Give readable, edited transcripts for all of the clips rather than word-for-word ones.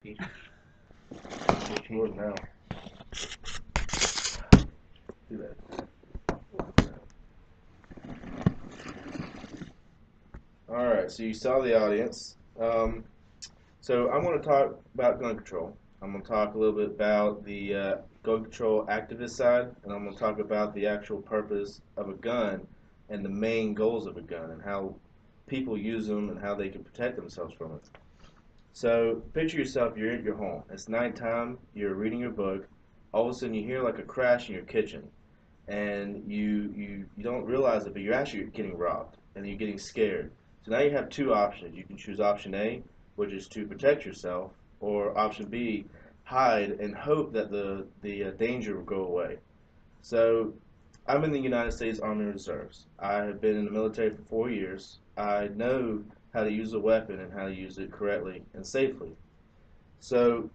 Record now. Do that. Alright, so you saw the audience. So I'm going to talk about gun control. I'm going to talk a little bit about the gun control activist side, and I'm going to talk about the actual purpose of a gun and the main goals of a gun and how people use them and how they can protect themselves from it. So picture yourself, you're at your home. It's nighttime, you're reading your book, all of a sudden you hear like a crash in your kitchen, and you don't realize it, but you're actually getting robbed, and you're getting scared. So now you have two options. You can choose option A, which is to protect yourself, or option B, hide and hope that the danger will go away. So I'm in the United States Army Reserves. I have been in the military for 4 years. I know how to use a weapon and how to use it correctly and safely. So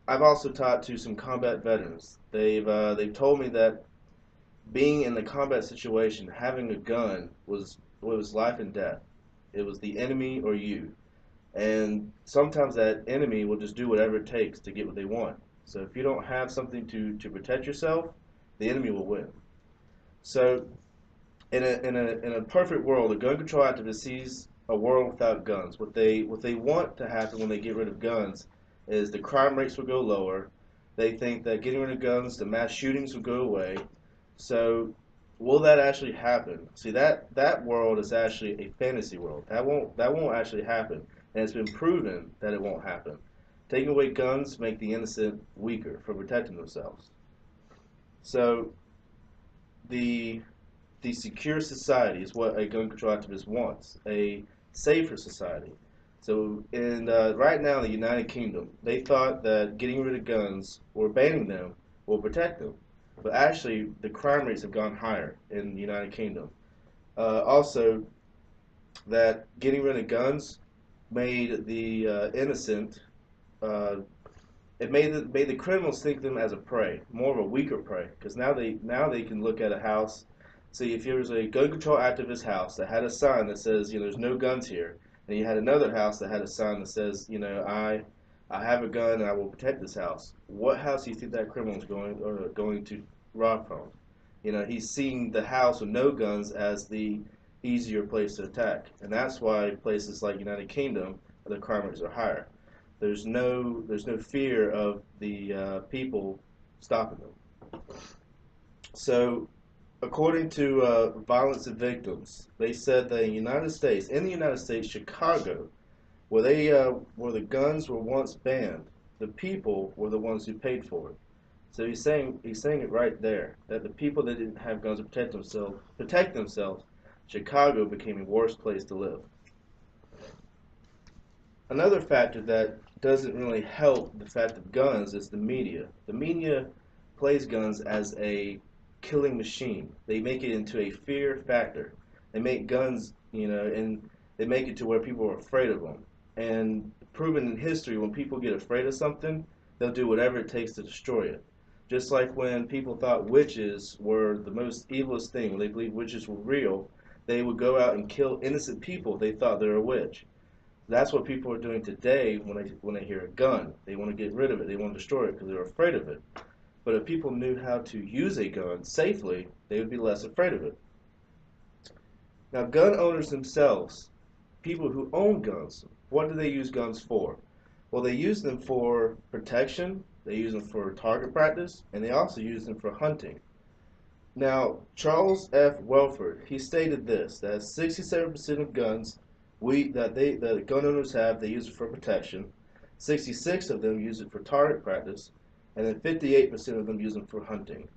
I've also taught to some combat veterans. They've told me that being in the combat situation, having a gun was life and death. It was the enemy or you. And sometimes that enemy will just do whatever it takes to get what they want. So if you don't have something to protect yourself, the enemy will win. So in a perfect world, a gun control activist sees a world without guns. What they want to happen when they get rid of guns is the crime rates will go lower. They think that getting rid of guns, the mass shootings will go away. So will that actually happen? See, that world is actually a fantasy world. That won't actually happen, and it's been proven that it won't happen. Taking away guns make the innocent weaker for protecting themselves. So the the secure society is what a gun control activist wants, a safer society. So in right now in the United Kingdom, they thought that getting rid of guns or banning them will protect them. But actually, the crime rates have gone higher in the United Kingdom. Also, that getting rid of guns made the innocent, uh, it made the criminals think them as a prey, more of a weaker prey, because now they can look at a house. See, if there was a gun control activist house that had a sign that says, there's no guns here, and you had another house that had a sign that says, I have a gun and I will protect this house. What house do you think that criminal is going to rob from? He's seeing the house with no guns as the easier place to attack, and that's why places like United Kingdom, the crime rates are higher. There's no fear of the people stopping them. So, according to Violence and Victims, they said that in the United States, Chicago, where the guns were once banned, the people were the ones who paid for it. So he's saying it right there that the people that didn't have guns to protect themselves, Chicago became a worse place to live. Another factor that doesn't really help the fact of guns is the media. The media plays guns as a killing machine. They make it into a fear factor. They make guns, and they make it to where people are afraid of them. And proven in history, when people get afraid of something, they'll do whatever it takes to destroy it. Just like when people thought witches were the most evilest thing, when they believed witches were real, they would go out and kill innocent people if they thought they were a witch. That's what people are doing today when they hear a gun. They want to get rid of it. They want to destroy it because they're afraid of it. But if people knew how to use a gun safely, they would be less afraid of it. Now, gun owners themselves, people who own guns, what do they use guns for? Well, they use them for protection, they use them for target practice, and they also use them for hunting. Now, Charles F. Welford, he stated this, that 67% of guns that gun owners have, they use it for protection. 66 of them use it for target practice, and then 58% of them use them for hunting.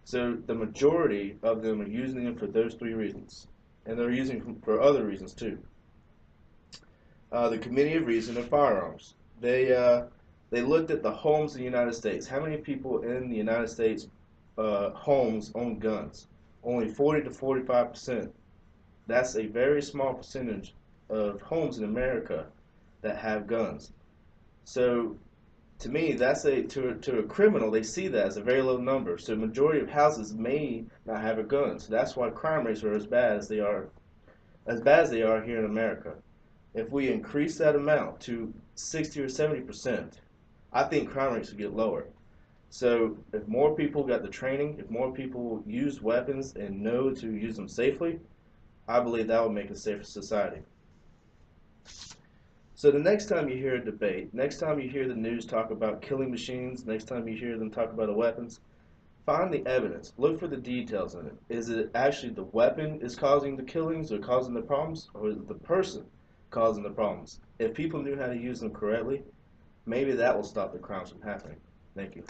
So the majority of them are using them for those three reasons, and they're using them for other reasons too. The Committee of Reason of Firearms. They looked at the homes in the United States. How many people in the United States homes own guns? Only 40 to 45%. That's a very small percentage of homes in America that have guns. So to me, to a criminal, they see that as a very low number. So the majority of houses may not have a gun. So that's why crime rates are as bad as they are here in America. If we increase that amount to 60 or 70%, I think crime rates would get lower. So if more people got the training, if more people use weapons and know to use them safely, I believe that would make a safer society. So the next time you hear a debate, next time you hear the news talk about killing machines, next time you hear them talk about the weapons, find the evidence. Look for the details in it. Is it actually the weapon is causing the killings or causing the problems, or is it the person causing the problems? If people knew how to use them correctly, maybe that will stop the crimes from happening. Thank you.